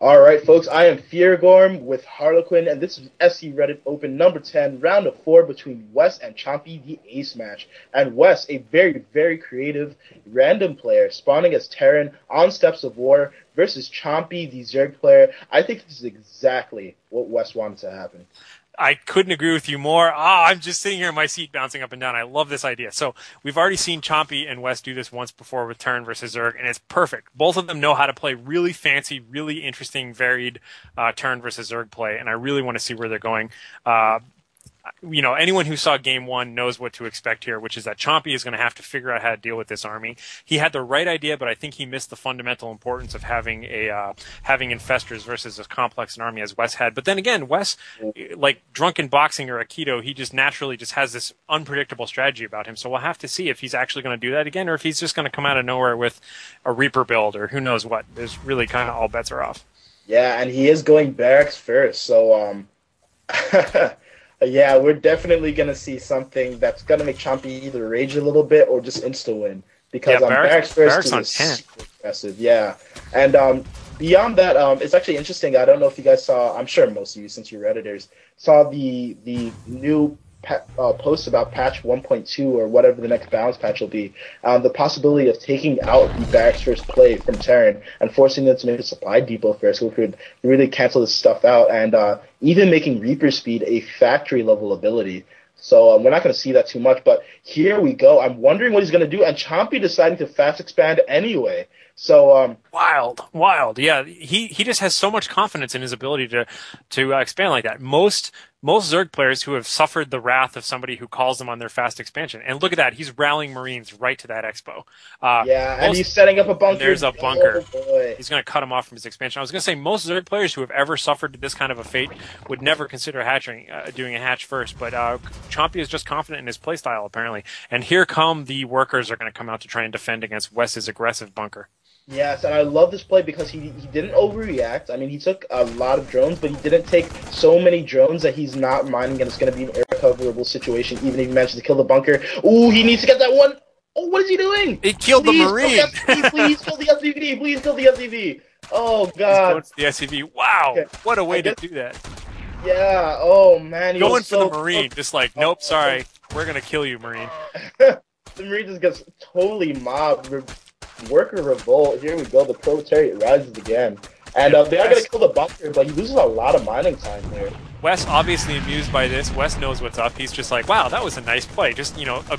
All right, folks, I am FearGorm with Harlequin, and this is SCReddit Open number 10, round of 4 between Wes and Chompy, the ace match. And Wes, a very, very creative, random player, spawning as Terran on Steps of War versus Chompy, the Zerg player. I think this is exactly what Wes wanted to happen. I couldn't agree with you more. I'm just sitting here in my seat bouncing up and down. I love this idea. So we've already seen Chompy and Wes do this once before with Terran versus Zerg, and it's perfect. Both of them know how to play really fancy, really interesting, varied Terran versus Zerg play, and I really want to see where they're going. Anyone who saw Game 1 knows what to expect here, which is that Chompy is going to have to figure out how to deal with this army. He had the right idea, but I think he missed the fundamental importance of having infestors versus as complex an army as Wes had. But then again, Wes, like drunken boxing or Aikido, he just naturally just has this unpredictable strategy about him. So we'll have to see if he's actually going to do that again, or if he's just going to come out of nowhere with a Reaper build, or who knows what. There's really kind of all bets are off. Yeah, and he is going barracks first, so yeah, we're definitely going to see something that's going to make Chompy either rage a little bit or just insta-win. Because barracks first is super aggressive. Yeah. And beyond that, it's actually interesting. I don't know if you guys saw, I'm sure most of you, since you're Redditors, saw the new post about patch 1.2 or whatever the next balance patch will be. The possibility of taking out the barracks first play from Terran and forcing them to make a supply depot first, which would really cancel this stuff out, and even making Reaper speed a factory level ability. So we're not going to see that too much, but here we go. I'm wondering what he's going to do, and Chompy deciding to fast expand anyway. So wild. Yeah, he just has so much confidence in his ability to expand like that. Most Zerg players who have suffered the wrath of somebody who calls them on their fast expansion, and look at that, he's rallying Marines right to that expo. And he's setting up a bunker. There's a bunker. Oh, he's going to cut him off from his expansion. I was going to say most Zerg players who have ever suffered this kind of a fate would never consider doing a hatch first, but Chompy is just confident in his playstyle apparently. And here come the workers are going to come out to try and defend against Wes's aggressive bunker. Yes, and I love this play because he didn't overreact. I mean, he took a lot of drones, but he didn't take so many drones that he's not minding, and it's going to be an air-coverable situation, even if he manages to kill the bunker. Ooh, he needs to get that one. Oh, what is he doing? He killed the Marine. Please kill the SCV. Please kill the SCV. Oh, God. The SCV. Wow. Okay. What a way to do that. Yeah. Oh, man. Going for the Marine. Just like, nope, sorry. We're going to kill you, Marine. The Marine just gets totally mobbed. Worker revolt. Here we go. The proletariat rises again. And they are going to kill the bunker, but he loses a lot of mining time there. Wes obviously amused by this. Wes knows what's up. He's just like, wow, that was a nice play. Just, a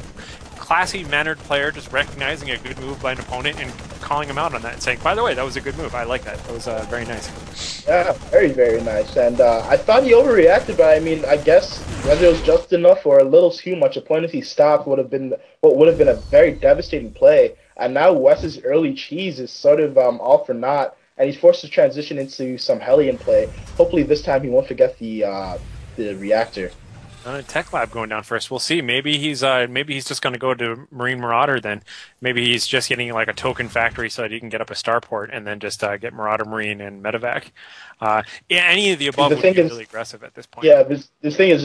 classy, mannered player just recognizing a good move by an opponent and calling him out on that and saying, by the way, that was a good move. I like that. That was very nice. Yeah, very, very nice. And I thought he overreacted, but I mean, I guess whether it was just enough or a little too much, a point if he stopped would have been a very devastating play. And now Wes's early cheese is sort of all for naught, and he's forced to transition into some Hellion play. Hopefully this time he won't forget the reactor. Tech Lab going down first. We'll see. Maybe he's just going to go to Marine Marauder then. Maybe he's just getting like a token factory so that he can get up a starport and then just get Marauder Marine and Medevac. Any of the above would be really aggressive at this point. Yeah, this thing is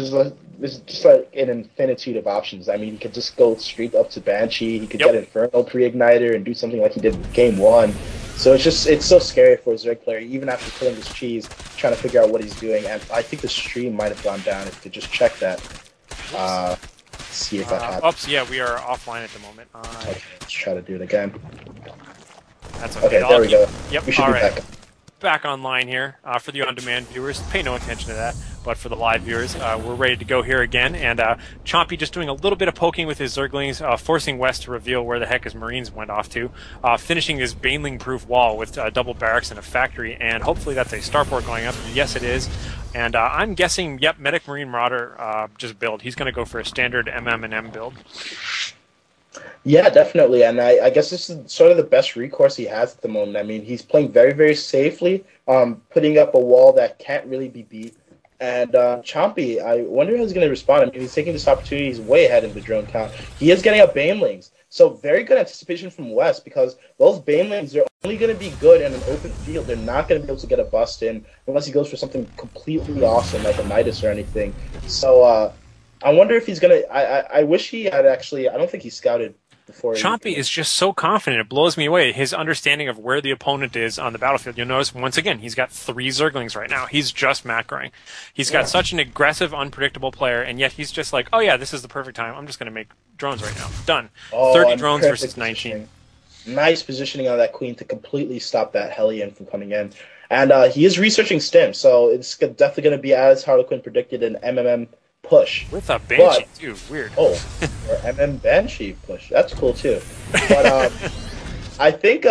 just like an infinitude of options. I mean, he could just go straight up to Banshee. He could get Inferno pre-igniter and do something like he did in Game 1. So it's so scary for a Zerg player, even after killing his cheese, trying to figure out what he's doing. And I think the stream might have gone down. If you could just check that. See if that happens. Oops, yeah, we are offline at the moment. Okay, let's try to do it again. That's okay. Okay, there we go. Yep, we should be back online here. For the on-demand viewers, pay no attention to that. But for the live viewers, we're ready to go here again. And Chompy just doing a little bit of poking with his Zerglings, forcing Wes to reveal where the heck his Marines went off to, finishing this Baneling-proof wall with double barracks and a factory. And hopefully that's a starport going up. Yes, it is. And I'm guessing, yep, Medic Marine Marauder just build. He's going to go for a standard MM&M build. Yeah, definitely, and I guess this is sort of the best recourse he has at the moment. I mean, he's playing very, very safely, putting up a wall that can't really be beat. And Chompy, I wonder how he's going to respond. I mean, he's taking this opportunity. He's way ahead in the drone count. He is getting up Banelings. So very good anticipation from Wes, because those Banelings are only going to be good in an open field. They're not going to be able to get a bust in unless he goes for something completely awesome like a Nidus or anything. So I wonder if he's going to... I wish he had actually... I don't think he scouted before. Chompy is just so confident. It blows me away. His understanding of where the opponent is on the battlefield. You'll notice, once again, he's got 3 Zerglings right now. He's just macroing. He's got such an aggressive, unpredictable player, and yet he's just like, oh yeah, this is the perfect time. I'm just going to make drones right now. Done. 30 drones versus 19. Nice positioning on that queen to completely stop that Hellion from coming in. And he is researching stim, so it's definitely going to be, as Harlequin predicted, an MMM push. With a Banshee, too. Weird. Oh, or MM Banshee push. That's cool, too. But I think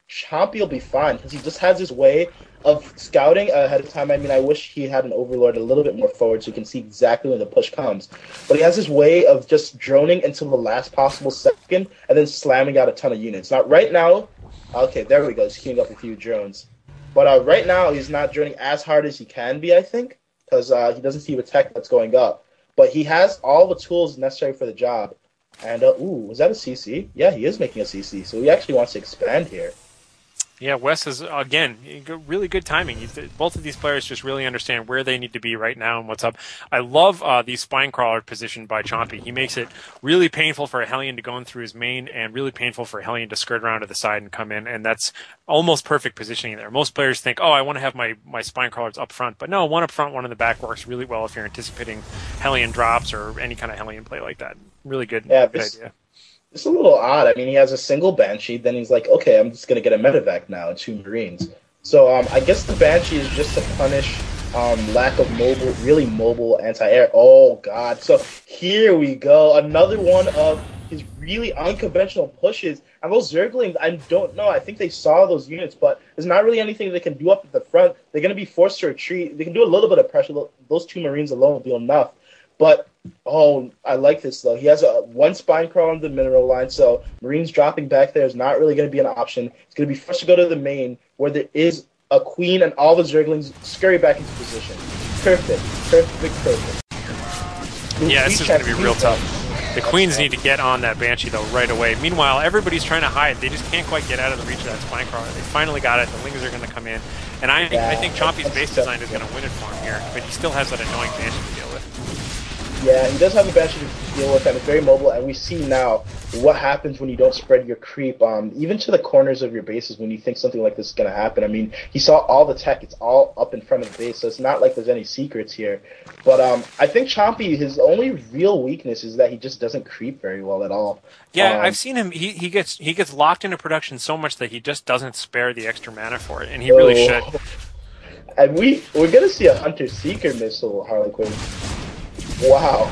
Chompy will be fine, because he just has his way of scouting ahead of time. I mean, I wish he had an Overlord a little bit more forward so he can see exactly when the push comes. But he has his way of just droning until the last possible second and then slamming out a ton of units. Now, right now, okay, there we go. He's queuing up a few drones. But right now, he's not droning as hard as he can be, I think, because he doesn't see the tech that's going up. But he has all the tools necessary for the job. And, ooh, was that a CC? Yeah, he is making a CC, so he actually wants to expand here. Yeah, Wes is, again, really good timing. Both of these players just really understand where they need to be right now and what's up. I love the spine crawler position by Chompy. He makes it really painful for a Hellion to go in through his main and really painful for a Hellion to skirt around to the side and come in, and that's almost perfect positioning there. Most players think, oh, I want to have my spine crawlers up front, but no, one up front, one in the back works really well if you're anticipating Hellion drops or any kind of Hellion play like that. Really good, good idea. It's a little odd. I mean, he has a single Banshee, then he's like, okay, I'm just going to get a medevac now and 2 Marines. So I guess the Banshee is just to punish lack of really mobile anti-air. Oh, God. So here we go. Another one of his really unconventional pushes. And those Zerglings, I don't know. I think they saw those units, but there's not really anything they can do up at the front. They're going to be forced to retreat. They can do a little bit of pressure. Those 2 Marines alone will be enough. But, oh, I like this, though. He has one spine crawl on the mineral line, so Marines dropping back there is not really going to be an option. It's going to be forced to go to the main, where there is a queen, and all the Zerglings scurry back into position. Perfect. Yeah, this is going to be real tough. The queens need to get on that Banshee, though, right away. Meanwhile, everybody's trying to hide. They just can't quite get out of the reach of that spine crawler. They finally got it. The Lingers are going to come in. And I think Chompy's base design is going to win it for him here, but he still has that annoying Banshee to deal with. Yeah, he does have a Banshee to deal with, and it's very mobile, and we see now what happens when you don't spread your creep, even to the corners of your bases when you think something like this is going to happen. I mean, he saw all the tech. It's all up in front of the base, so it's not like there's any secrets here. But I think Chompy, his only real weakness is that he just doesn't creep very well at all. Yeah, I've seen him. He gets locked into production so much that he just doesn't spare the extra mana for it, and he really should. And we're going to see a Hunter-Seeker missile, Harlequin. Wow.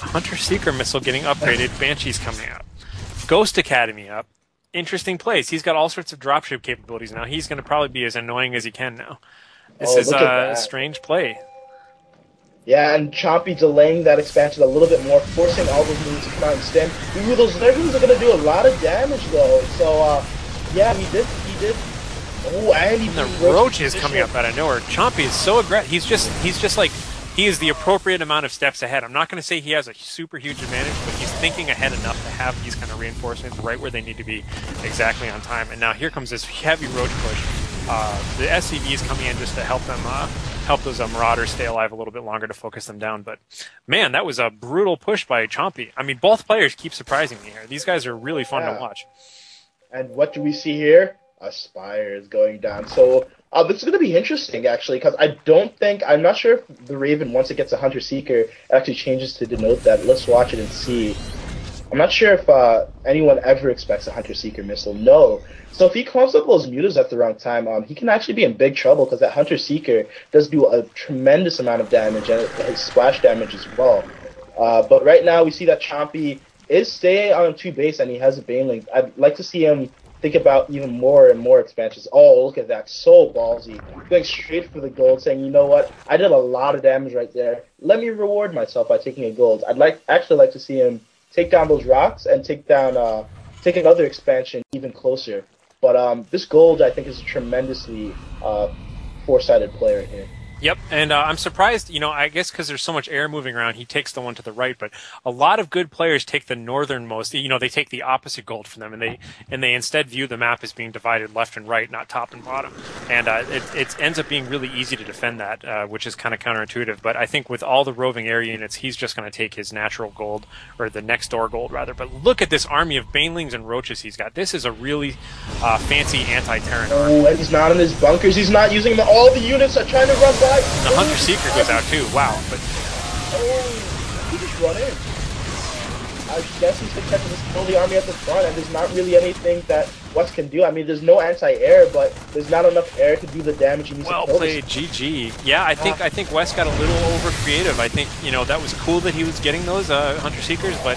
Hunter-Seeker missile getting upgraded. Banshee's coming out. Ghost Academy up. Interesting place. He's got all sorts of dropship capabilities now. He's going to probably be as annoying as he can now. This is a strange play. Yeah, and Chompy delaying that expansion a little bit more, forcing all those moves to come out and stem. Ooh, those Zerglings are going to do a lot of damage, though. So, yeah, he did. Oh, and the Roach is coming up out of nowhere. Chompy is so aggressive. He's just like... He is the appropriate amount of steps ahead. I'm not going to say he has a super huge advantage, but he's thinking ahead enough to have these kind of reinforcements right where they need to be exactly on time. And now here comes this heavy Roach push. The SCV is coming in just to help them, help those Marauders stay alive a little bit longer to focus them down. But man, that was a brutal push by Chompy. I mean, both players keep surprising me here. These guys are really fun to watch. And what do we see here? A Spire is going down. So this is going to be interesting, actually, because I'm not sure if the Raven, once it gets a Hunter-Seeker, actually changes to denote that. Let's watch it and see. I'm not sure if anyone ever expects a Hunter-Seeker missile. No. So if he comes up with those mutas at the wrong time, he can actually be in big trouble, because that Hunter-Seeker does do a tremendous amount of damage, and his splash damage as well. But right now, we see that Chompy is staying on 2 base, and he has a Baneling. I'd like to see him think about even more and more expansions. Oh, look at that. So ballsy. Going straight for the gold, saying, you know what? I did a lot of damage right there. Let me reward myself by taking a gold. I'd actually like to see him take down those rocks and take another expansion even closer. But this gold, I think, is a tremendously foresighted player here. Yep, and I'm surprised, you know, I guess because there's so much air moving around, he takes the one to the right, but a lot of good players take the northernmost, you know, they take the opposite gold from them, and they instead view the map as being divided left and right, not top and bottom. And it ends up being really easy to defend that, which is kind of counterintuitive. But I think with all the roving air units, he's just going to take his natural gold, or the next door gold, rather. But look at this army of banelings and roaches he's got. This is a really fancy anti-Terran army. Oh, and he's not in his bunkers. He's not using them. All the units are trying to run by. The Hunter Seeker goes out too. Wow. But he just run in. I guess he's protecting this kill the army at the front, and there's not really anything that Wes can do. I mean, there's no anti-air, but there's not enough air to do the damage he needs to kill. Well played, GG. Yeah, I think Wes got a little over creative. I think, you know, that was cool that he was getting those Hunter Seekers, but